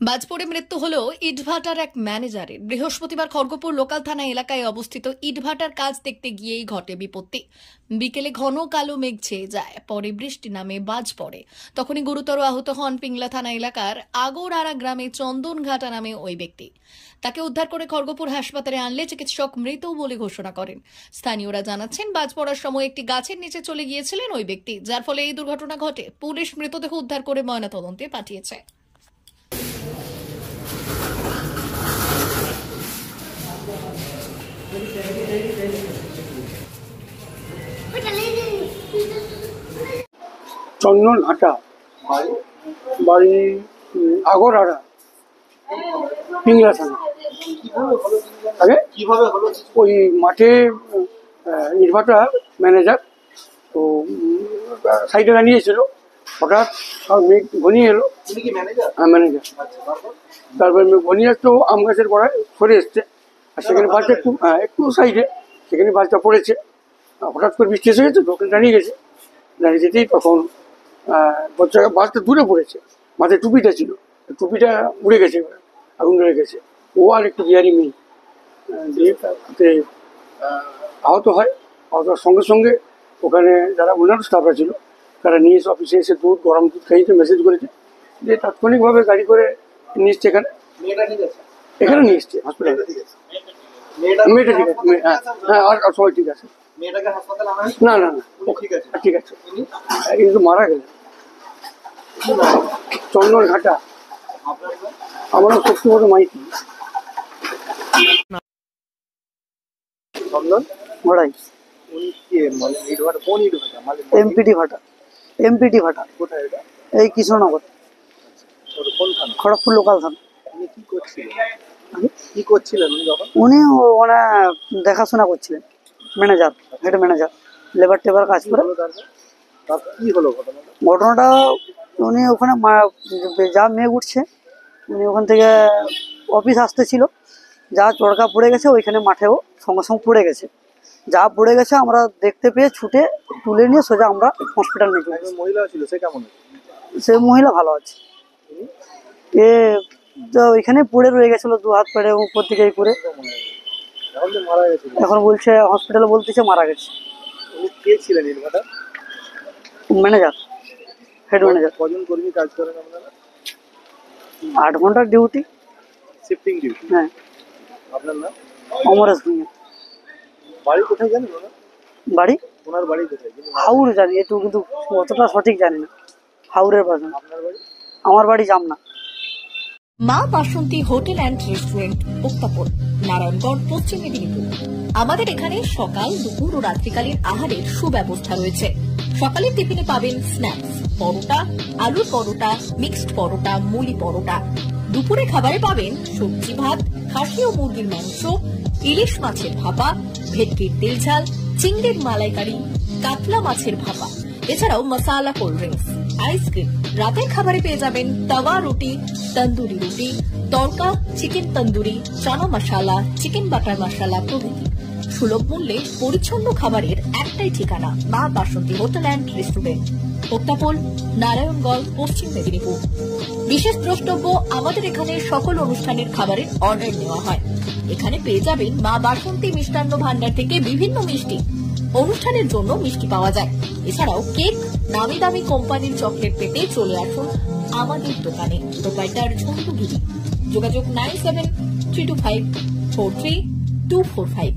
বাজপুরে মৃত্যু হল ইটভাটার এক ম্যানেজারের। বৃহস্পতিবার খড়গপুর লোকাল থানা এলাকায় অবস্থিত ইটভাটার কাজ দেখতে গিয়েই ঘটে বিপত্তি। বিকেলে ঘন কালো মেঘ ছেয়ে যায়, পরে বৃষ্টি নামে বাজ পড়ে। তখনই গুরুতর আহত হন পিংলা থানা এলাকার আগরআড়া গ্রামে চন্দনঘাটা নামে ওই ব্যক্তি। তাকে উদ্ধার করে খড়গপুর হাসপাতালে আনলে চিকিৎসক মৃত বলে ঘোষণা করেন। স্থানীয়রা জানাচ্ছেন, বাজ পড়ার সময় একটি গাছের নিচে চলে গিয়েছিলেন ওই ব্যক্তি, যার ফলে এই দুর্ঘটনা ঘটে। পুলিশ মৃতদেহ উদ্ধার করে ময়নাতদন্তে পাঠিয়েছে। চন্দনঘাটা বাড়ি আগরআড়া পিংলা থানা। আগে ওই মাঠে ইটভাটার ম্যানেজার তো সাইডে দাঁড়িয়েছিল, হঠাৎ মেঘ ঘনিয়ে এলো। হ্যাঁ, ম্যানেজার। তারপরে মেঘ ঘনিয়ে আসতো, আম গাছের গোড়ায় সরে এসছে, আর সেখানে বাসটা একটু সাইডে, সেখানে বাসটা পড়েছে। হঠাৎ করে বৃষ্টি এসে গেছে, দোকান দাঁড়িয়ে গেছে। দাঁড়িয়ে যেতেই তখন বাসটা দূরে পড়েছে, মাথায় টুপিটা ছিল, টুপিটা উড়ে গেছে, আগুন ধরে গেছে। ও আর একটু বিহারি মেয়ে দিয়ে তাতে আহত হয়। আহত সঙ্গে সঙ্গে ওখানে যারা অন্যান্য স্টাফরা ছিল তারা নিয়ে এসে অফিসে এসে দুধ, গরম দুধ খাইয়েছে, মেসেজ করেছে যে তাৎক্ষণিকভাবে গাড়ি করে নিয়ে এসছে এখানে নিয়ে এসছে হসপিটালে। মেয়েটা ঠিক আছে, হ্যাঁ, আর সবাই ঠিক আছে। না না না, ঠিক আছে, কিন্তু মারা গেলেন। চন্দনঘাটা। আমার শক্তিপদ মাইতি। এমপিটি ভাটা এই কৃষ্ণনগর, খড়গপুর লোকাল থানা। উনি ওরা দেখাশোনা করছিলেন, ম্যানেজার, হেড ম্যানেজার, লেবার টেবার কাজ করে। ঘটনাটা উনি ওখানে যা মেঘ উঠছে, উনি ওখান থেকে অফিস আসতেছিল, যা চড়কা পড়ে গেছে ওইখানে মাঠেও সঙ্গে সঙ্গে পড়ে গেছে। যা পড়ে গেছে আমরা দেখতে পেয়ে ছুটে তুলে নিয়ে সোজা আমরা হসপিটাল নিয়ে যাই। সে মহিলা ভালো আছে, এ তো ওইখানে পড়ে রয়ে গেছিল, দু হাত পেড়ে উপর দিকে করে। এখন বলছে হসপিটালে, বলতেছে মারা গেছে। Manager, head manager. কজন কর্মী কাজ করেন আপনারা? 8 ঘন্টার ডিউটি, শিফটিং ডিউটি। হ্যাঁ। আপনার নাম? অমরেশ ভূঁইয়া। বাড়ি কোথায় জানেন ওনার? বাড়ি ওনার বাড়ি কোথায়? হাওড় জানি, একটু কিন্তু অতটা সঠিক জানি না। হাওড়ের পাশে। আপনার বাড়ি? আমার বাড়ি জামনা। মা বাসন্তী হোটেল অ্যান্ড রেস্টুরেন্ট, উত্তাপন, নারায়ণগড়, পশ্চিম মেদিনীপুর। আমাদের এখানে সকাল, দুপুর ও রাত্রিকালীন আহারের সুব্যবস্থা রয়েছে। সকালের টিফিনে পাবেন স্ন্যাক্স, পরোটা, আলুর পরোটা, মিক্সড পরোটা, মুলি পরোটা। দুপুরে খাবারে পাবেন সবজি ভাত, খাসি ও মুরগির মাংস, ইলিশ মাছের ভাপা, ভেটকির তেল ঝাল, চিংড়ির মালাইকারি, কাতলা মাছের ভাপা, এছাড়াও মশালা কোল্ড ড্রিঙ্কস, আইসক্রিম। রাতের খাবারে পেয়ে যাবেন তাওয়া রুটি, তন্দুরি রুটি, তড়কা, চিকেন তন্দুরি, চানা মশালা, চিকেন বাটার মশালা প্রভৃতি। সুলভ মূল্যে পরিচ্ছন্ন খাবারের একটাই ঠিকানা, মা বাসন্তী হোটেল অ্যান্ড রেস্টুরেন্ট, উত্তাপন, নারায়ণগড়, পশ্চিম মেদিনীপুর। বিশেষ দ্রষ্টব্য, আমাদের এখানে সকল অনুষ্ঠানের খাবারের অর্ডার নেওয়া হয়। এখানে পেয়ে যাবেন মা বাসন্তী মিষ্টান্ন ভান্ডার থেকে বিভিন্ন মিষ্টি। অনুষ্ঠানের জন্য মিষ্টি পাওয়া যায়। এছাড়াও কেক, নামি দামি কোম্পানির চকলেট পেতে চলে আসুন আমাদের দোকানে। প্রোপাইটার ঝন্টু গিরি। যোগাযোগ 9732543245।